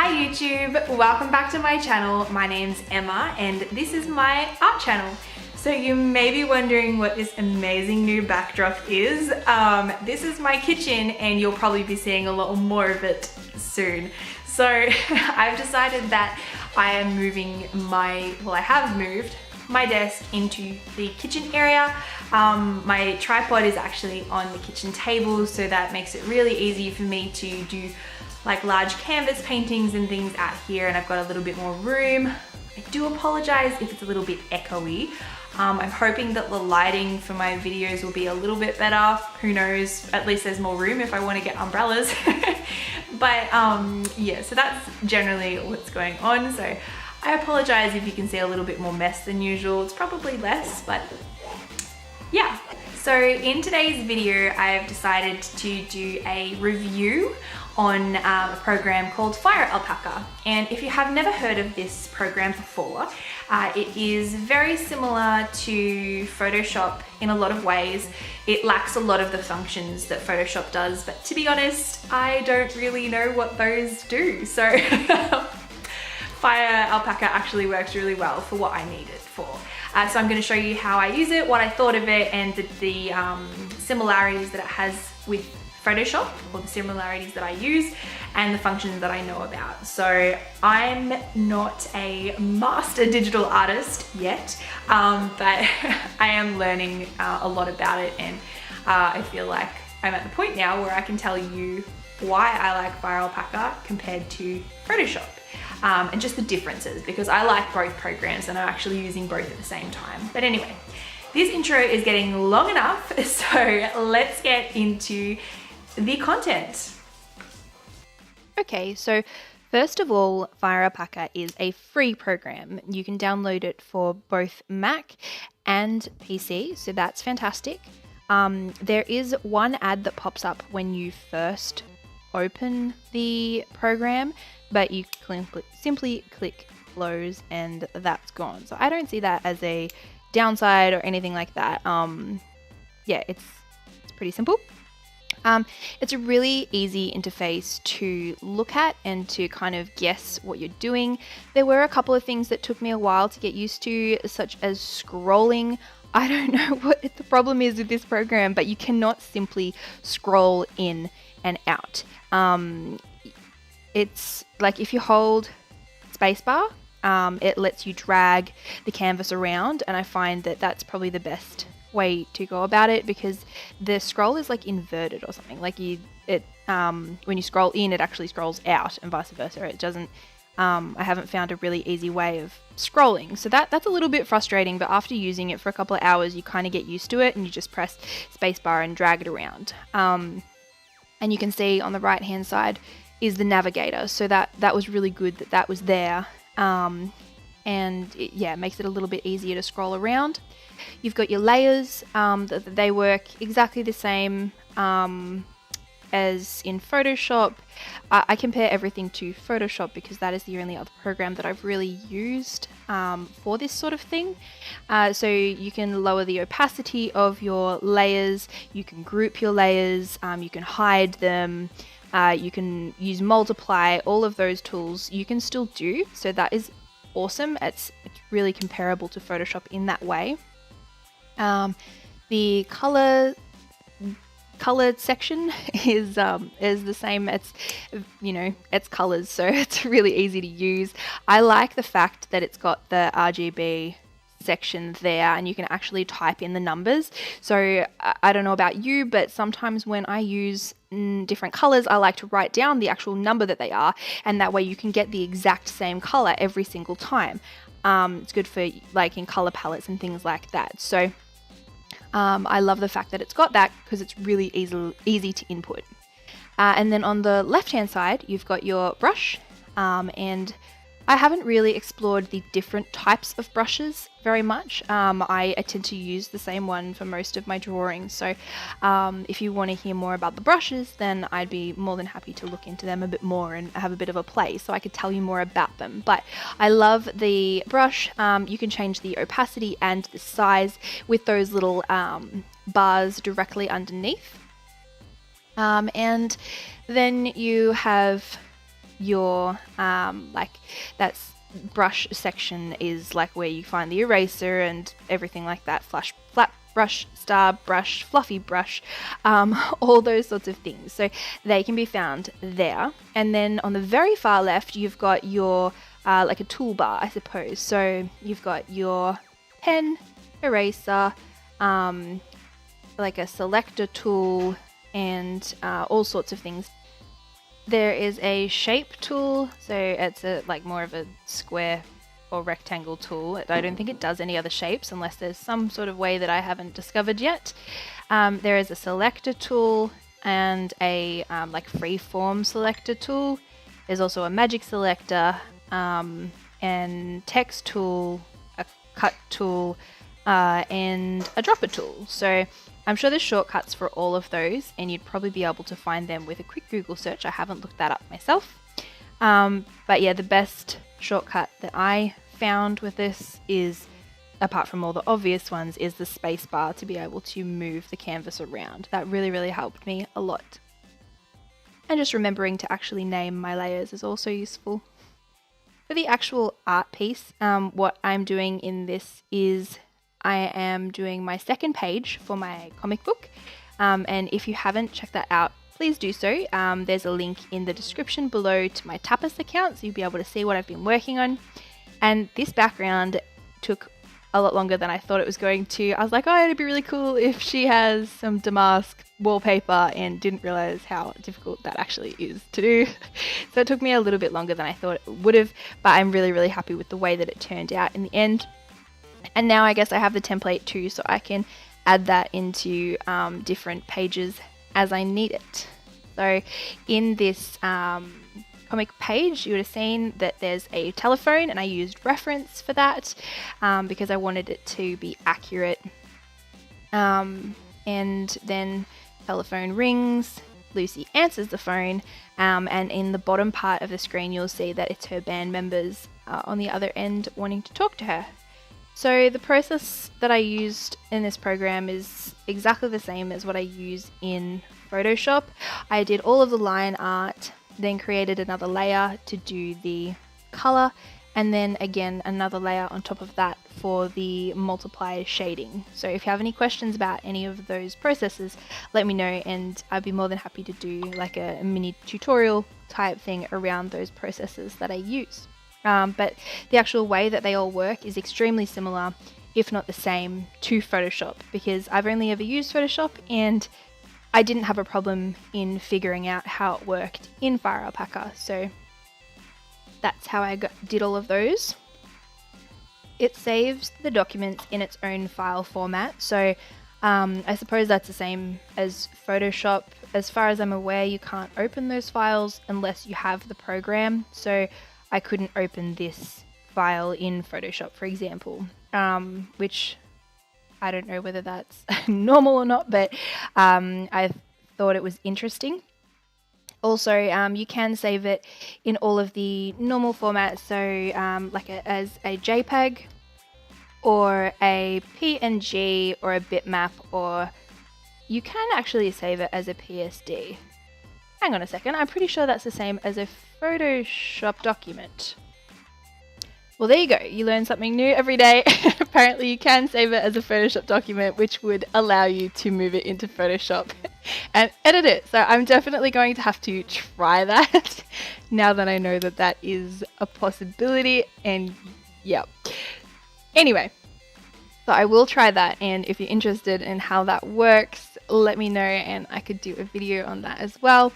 Hi YouTube, welcome back to my channel. My name's Emma and this is my art channel. So you may be wondering what this amazing new backdrop is. This is my kitchen and you'll probably be seeing a lot more of it soon. So I've decided that I am moving I have moved my desk into the kitchen area. My tripod is actually on the kitchen table, so that makes it really easy for me to do like large canvas paintings and things out here, and I've got a little bit more room. I do apologize if it's a little bit echoey. I'm hoping that the lighting for my videos will be a little bit better. Who knows, at least there's more room if I want to get umbrellas. But yeah, so that's generally what's going on. So I apologize if you can see a little bit more mess than usual. It's probably less, but yeah. So in today's video, I've decided to do a review on a program called FireAlpaca. And if you have never heard of this program before, it is very similar to Photoshop in a lot of ways. It lacks a lot of the functions that Photoshop does, but to be honest, I don't really know what those do. So FireAlpaca actually works really well for what I need it for. So I'm going to show you how I use it, what I thought of it, and the similarities that it has with Photoshop, or the similarities that I use, and the functions that I know about. So I'm not a master digital artist yet, but I am learning a lot about it, and I feel like I'm at the point now where I can tell you why I like FireAlpaca compared to Photoshop. And just the differences, because I like both programs and I'm actually using both at the same time. But anyway, this intro is getting long enough, so let's get into the content. Okay, so first of all, FireAlpaca is a free program. You can download it for both Mac and PC, so that's fantastic. There is one ad that pops up when you first open the program, but you simply click close and that's gone. So I don't see that as a downside or anything like that. Yeah, it's pretty simple. It's a really easy interface to look at and to kind of guess what you're doing. There were a couple of things that took me a while to get used to, such as scrolling. I don't know what the problem is with this program, but you cannot simply scroll in and out. It's like if you hold spacebar, it lets you drag the canvas around, and I find that that's probably the best way to go about it, because the scroll is like inverted or something. Like when you scroll in, it actually scrolls out, and vice versa. It doesn't. I haven't found a really easy way of scrolling, so that's a little bit frustrating. But after using it for a couple of hours, you kind of get used to it, and you just press spacebar and drag it around. And you can see on the right hand side is the navigator, so that was really good that was there, and it makes it a little bit easier to scroll around. You've got your layers, they work exactly the same as in Photoshop. I compare everything to Photoshop because that is the only other program that I've really used for this sort of thing. So you can lower the opacity of your layers, you can group your layers, you can hide them, you can use multiply. All of those tools you can still do, so that is awesome. It's really comparable to Photoshop in that way. The colored section is the same. It's it's colors, so it's really easy to use. I like the fact that it's got the RGB section there, and you can actually type in the numbers. So I don't know about you, but sometimes when I use different colors, I like to write down the actual number that they are, and that way you can get the exact same color every single time. It's good for like in color palettes and things like that. So I love the fact that it's got that, because it's really easy to input. And then on the left hand side, you've got your brush, and I haven't really explored the different types of brushes very much. I tend to use the same one for most of my drawings, so if you want to hear more about the brushes, then I'd be more than happy to look into them a bit more and have a bit of a play so I could tell you more about them. But I love the brush. You can change the opacity and the size with those little bars directly underneath. And then you have your like that's brush section is like where you find the eraser and everything like that, flat brush, star brush, fluffy brush, all those sorts of things. So they can be found there. And then on the very far left, you've got your like a toolbar, I suppose. So you've got your pen, eraser, like a selector tool, and all sorts of things. There is a shape tool, so it's like more of a square or rectangle tool. I don't think it does any other shapes unless there's some sort of way that I haven't discovered yet. There is a selector tool and a like freeform selector tool. There's also a magic selector and text tool, a cut tool, and a dropper tool. So I'm sure there's shortcuts for all of those, and you'd probably be able to find them with a quick Google search. I haven't looked that up myself. But yeah, the best shortcut that I found with this is, apart from all the obvious ones, is the space bar to be able to move the canvas around. That really, really helped me a lot. And just remembering to actually name my layers is also useful. For the actual art piece, what I'm doing in this is I am doing my second page for my comic book, and if you haven't checked that out, please do so. There's a link in the description below to my Tapas account, so you'll be able to see what I've been working on. And this background took a lot longer than I thought it was going to. I was like, oh, it'd be really cool if she has some damask wallpaper, and didn't realize how difficult that actually is to do. So it took me a little bit longer than I thought it would have, but I'm really, really happy with the way that it turned out in the end. And now I guess I have the template too, so I can add that into different pages as I need it. So in this comic page, you would have seen that there's a telephone, and I used reference for that because I wanted it to be accurate. And then telephone rings, Lucy answers the phone, and in the bottom part of the screen you'll see that it's her band members on the other end wanting to talk to her. So the process that I used in this program is exactly the same as what I use in Photoshop. I did all of the line art, then created another layer to do the color, and then again another layer on top of that for the multiply shading. So if you have any questions about any of those processes, let me know, and I'd be more than happy to do like a mini tutorial type thing around those processes that I use. But the actual way that they all work is extremely similar, if not the same, to Photoshop, because I've only ever used Photoshop and I didn't have a problem in figuring out how it worked in FireAlpaca. So that's how I did all of those. It saves the documents in its own file format. So I suppose that's the same as Photoshop. As far as I'm aware, you can't open those files unless you have the program. So I couldn't open this file in Photoshop, for example, which I don't know whether that's normal or not, but I thought it was interesting. Also, you can save it in all of the normal formats, so like as a JPEG or a PNG or a bitmap, or you can actually save it as a PSD. Hang on a second, I'm pretty sure that's the same as a Photoshop document. Well, there you go. You learn something new every day. Apparently you can save it as a Photoshop document, which would allow you to move it into Photoshop and edit it. So I'm definitely going to have to try that now that I know that that is a possibility. And yeah. Anyway, so I will try that. And if you're interested in how that works, let me know and I could do a video on that as well.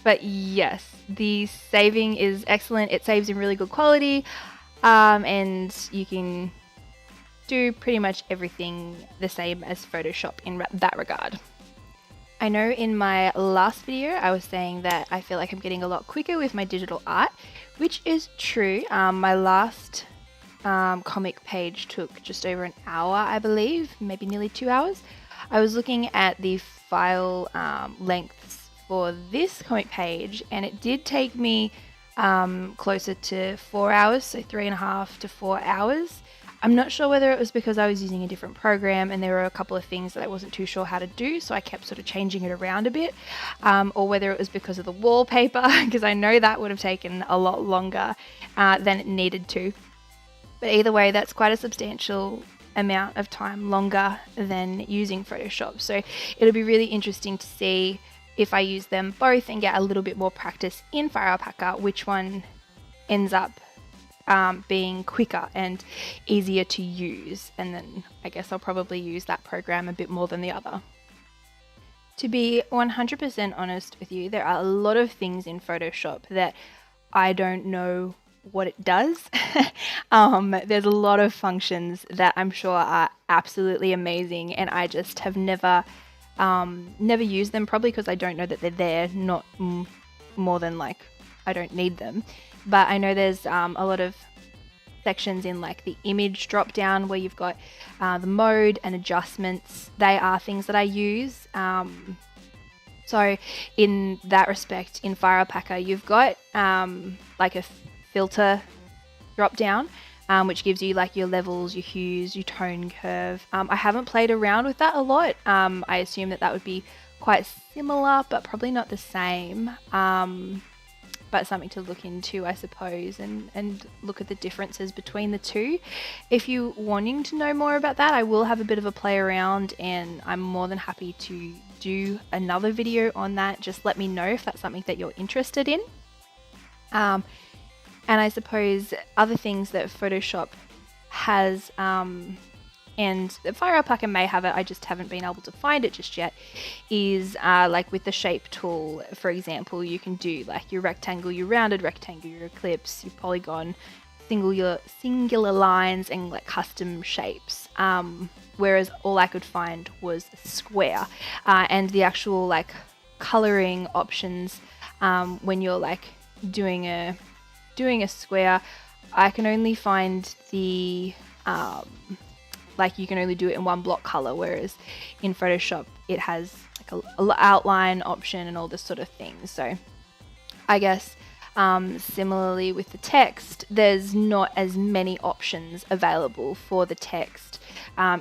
But yes, the saving is excellent. It saves in really good quality, and you can do pretty much everything the same as Photoshop in that regard. I know in my last video I was saying that I feel like I'm getting a lot quicker with my digital art, which is true. My last comic page took just over an hour, I believe, maybe nearly 2 hours. I was looking at the file lengths for this comic page, and it did take me closer to 4 hours, so 3.5 to 4 hours. I'm not sure whether it was because I was using a different program and there were a couple of things that I wasn't too sure how to do, so I kept sort of changing it around a bit, or whether it was because of the wallpaper, because I know that would have taken a lot longer than it needed to. But either way, that's quite a substantial amount of time longer than using Photoshop. So it'll be really interesting to see if I use them both and get a little bit more practice in FireAlpaca, which one ends up being quicker and easier to use. And then I guess I'll probably use that program a bit more than the other. To be 100% honest with you, there are a lot of things in Photoshop that I don't know what it does. There's a lot of functions that I'm sure are absolutely amazing, and I just have never used them, probably because I don't know that they're there, not more than like I don't need them. But I know there's a lot of sections in like the image drop down where you've got the mode and adjustments. They are things that I use. So in that respect, in FireAlpaca, you've got like a filter drop down, which gives you like your levels, your hues, your tone curve. I haven't played around with that a lot. I assume that would be quite similar, but probably not the same. But something to look into, I suppose, and look at the differences between the two. If you're wanting to know more about that, I will have a bit of a play around, and I'm more than happy to do another video on that. Just let me know if that's something that you're interested in. And I suppose other things that Photoshop has, and FireAlpaca may have it, I just haven't been able to find it just yet, is like with the shape tool, for example, you can do like your rectangle, your rounded rectangle, your ellipse, your polygon, singular lines, and like custom shapes. Whereas all I could find was a square, and the actual like coloring options when you're like doing a square, I can only find the like you can only do it in one block color, whereas in Photoshop it has like a outline option and all this sort of thing. So I guess similarly with the text, there's not as many options available for the text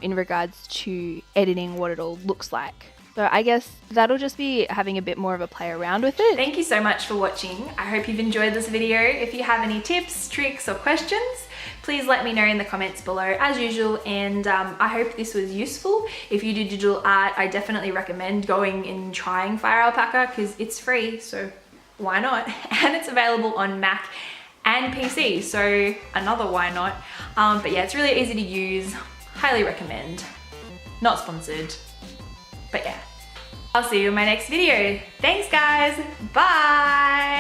in regards to editing what it all looks like. So I guess that'll just be having a bit more of a play around with it. Thank you so much for watching. I hope you've enjoyed this video. If you have any tips, tricks, or questions, please let me know in the comments below as usual, and I hope this was useful. If you do digital art, I definitely recommend going and trying FireAlpaca because it's free, so why not? And it's available on Mac and PC, so another why not. But yeah, it's really easy to use. Highly recommend. Not sponsored. But yeah, I'll see you in my next video. Thanks guys, bye!